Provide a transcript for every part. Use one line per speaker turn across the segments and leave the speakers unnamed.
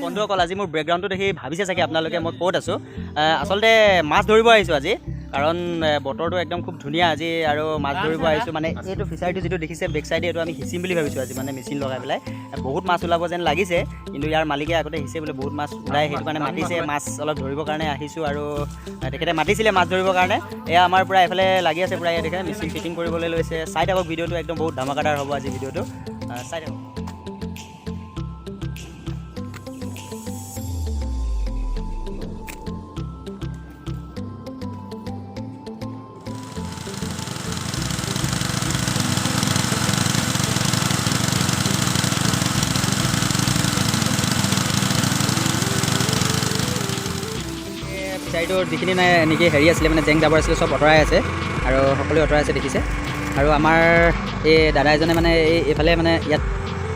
বন্ধুসকল আজি মোৰ বেকগ্ৰাউণ্ডটো দেখি ভাবিছে চাগে আপোনালোকে মই ক'ত আছোঁ আচলতে মাছ ধৰিব আহিছোঁ আজি কাৰণ বতৰটো একদম খুব ধুনীয়া আজি আৰু মাছ ধৰিব আহিছোঁ মানে এইটো ফিচাৰীটো যিটো দেখিছে বেক চাইডে এইটো আমি সিঁচিম বুলি ভাবিছোঁ আজি মানে মেচিন লগাই পেলাই বহুত মাছ ওলাব যেন লাগিছে কিন্তু ইয়াৰ মালিকে আগতে সিঁচে বোলে বহুত মাছ ওলাই সেইটো কাৰণে মাতিছে মাছ অলপ ধৰিবৰ কাৰণে আহিছোঁ আৰু তেখেতে মাতিছিলে মাছ ধৰিবৰ কাৰণে এয়া আমাৰ পূৰা এইফালে লাগি আছে পূৰা দেখে মেচিন ফিটিং কৰিবলৈ লৈছে চাই থাকক ভিডিঅ'টো একদম বহুত ধামাকাদাৰ হ'ব আজি ভিডিঅ'টো চাই থাকক ফিচাৰীটোৰ যিখিনি নেকি হেৰি আছিলে মানে জেং জাবৰ আছিলে চব আঁতৰাই আছে আৰু সকলোৱে আঁতৰাই আছে দেখিছে আৰু আমাৰ এই দাদা এজনে মানে এইফালে মানে ইয়াত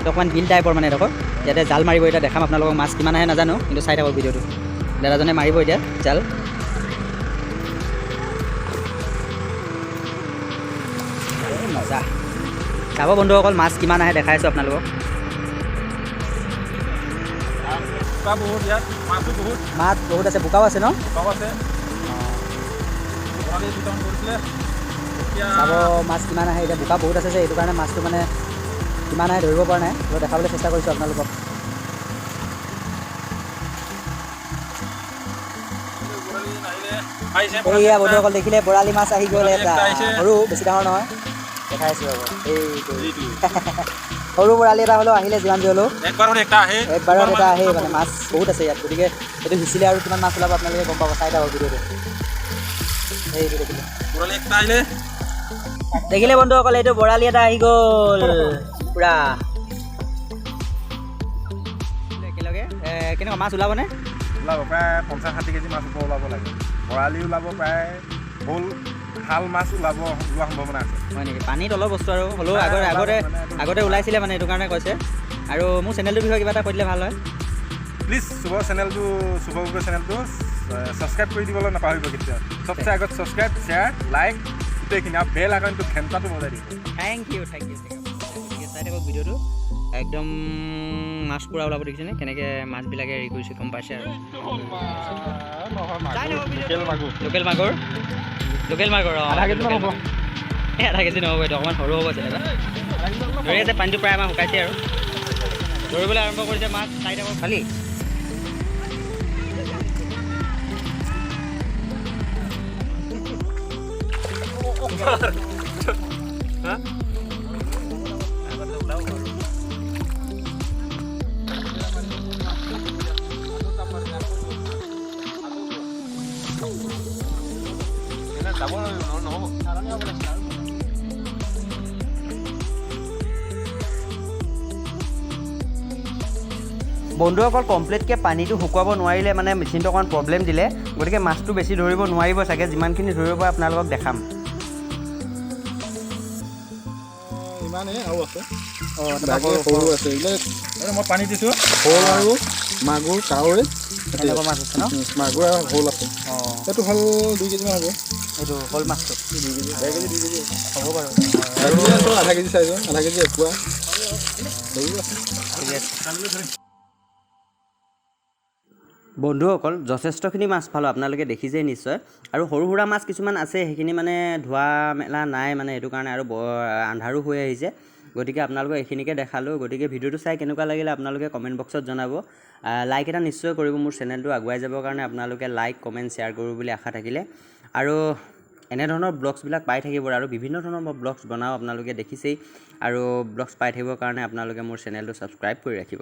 অকণমান বিল টাইপৰ মানে এডোখৰ ইয়াতে জাল মাৰিব এতিয়া দেখাম আপোনালোকক মাছ কিমান আহে নাজানো কিন্তু চাই থাকক ভিডিঅ'টো দাদাজনে মাৰিব এতিয়া জাল মজা চাব বন্ধুসকল মাছ কিমান আহে দেখাই আছোঁ আপোনালোকক মাছ বহুত আছে বোকাও আছে ন চাব মাছ কিমান আহে এতিয়া বোকা বহুত আছে যে এইটো কাৰণে মাছটো মানে কিমান আহে ধৰিব পৰা নাই অলপ দেখাবলৈ চেষ্টা কৰিছোঁ আপোনালোকক এইয়া বন্ধুসকল দেখিলে বৰালি মাছ আহি গ'ল এটা সৰু বেছি ডাঙৰ নহয় দেখাই আছোঁ ৰ'ব এইটো সৰু বৰালি এটা হ'লেও আহিলে যিমান যি হ'লেও একবাৰত এটা আহে মানে মাছ বহুত আছে ইয়াত গতিকে এইটো সিঁচিলে আৰু কিমান মাছ ওলাব আপোনালোকে গম পাব চাই থাকক ভিডিঅ'টো এইটো দেখিলে বন্ধুসকল এইটো বৰালি এটা আহি গ'ল পূৰা একেলগে কেনেকুৱা মাছ ওলাবনে
ওলাব প্ৰায় 50-60 কেজি মাছ ওপৰ ওলাব লাগে বৰালি ওলাব প্ৰায় শ'ল শাল মাছ ওলোৱা সম্ভাৱনা আছে
হয় নেকি পানীত অলপ বস্তু আৰু হ'লেও আগতে ওলাইছিলে মানে এইটো কাৰণে কৈছে আৰু মোৰ চেনেলটোৰ বিষয়ে কিবা এটা কৈ দিলে ভাল হয়
প্লিজ শুভ চেনেলটো ছাবস্ক্ৰাইব কৰি দিবলৈ নাপাহৰিব কেতিয়াও চবচে আগত ছাবস্ক্ৰাইব শ্বেয়াৰ লাইক গোটেইখিনি আৰু বেল আইকনটো ঘণ্টাটো বজাই দিব
থেংক ইউ চাই থাকক ভিডিঅ'টো একদম মাছ পূৰা ওলাব দেখিছেনে কেনেকৈ মাছবিলাকে হেৰি কৰিছে গম পাইছে আৰু লোকেল মাগুৰ
আধা কেজি নহ'ব
আধা কেজি নহ'ব এইটো অকণমান সৰু হ'ব যেনিবা ধৰি আছে পানীটো প্ৰায় আমাৰ শুকাইছে আৰু ধৰিবলৈ আৰম্ভ কৰিছে মাছ চাই থাকক খালি বন্ধুসকল কমপ্লিটকৈ পানীটো শুকুৱাব নোৱাৰিলে মানে মেচিনটো অকণমান প্ৰব্লেম দিলে গতিকে মাছটো বেছি ধৰিব নোৱাৰিব চাগে যিমানখিনি ধৰিব পাৰে আপোনালোকক দেখাম
ইমানেই আৰু আছে সৰু আছে এইবিলাক মই পানী দিছোঁ শ'ল আৰু মাগুৰ কাৱৈ
এনেকুৱা মাছ আছে ন
মাগুৰ আৰু শ'ল আছে এইটো হ'ল 2 কেজিমান হ'ব
এইটো শ'ল মাছটো
2 কেজি 2 কেজি
হ'ব বাৰু
আধা কেজি চাইজৰ আধা কেজি এপোৱা সৰু আছে
ঠিক আছে বন্ধুসকল যথেষ্টখিনি মাছ পালোঁ আপোনালোকে দেখিছেই নিশ্চয় আৰু সৰু সুৰা মাছ কিছুমান আছে সেইখিনি মানে ধোৱা মেলা নাই মানে সেইটো কাৰণে আৰু আন্ধাৰো হৈ আহিছে গতিকে আপোনালোকক এইখিনিকে দেখালোঁ গতিকে ভিডিঅ'টো চাই কেনেকুৱা লাগিলে আপোনালোকে কমেণ্ট বক্সত জনাব লাইক এটা নিশ্চয় কৰিব মোৰ চেনেলটো আগুৱাই যাবৰ কাৰণে আপোনালোকে লাইক কমেণ্ট শ্বেয়াৰ কৰিব বুলি আশা থাকিলে আৰু এনেধৰণৰ ব্লগছবিলাক পাই থাকিব আৰু বিভিন্ন ধৰণৰ মই ব্লগছ বনাওঁ আপোনালোকে দেখিছেই আৰু ব্লগছ পাই থাকিবৰ কাৰণে আপোনালোকে মোৰ চেনেলটো ছাবস্ক্ৰাইব কৰি ৰাখিব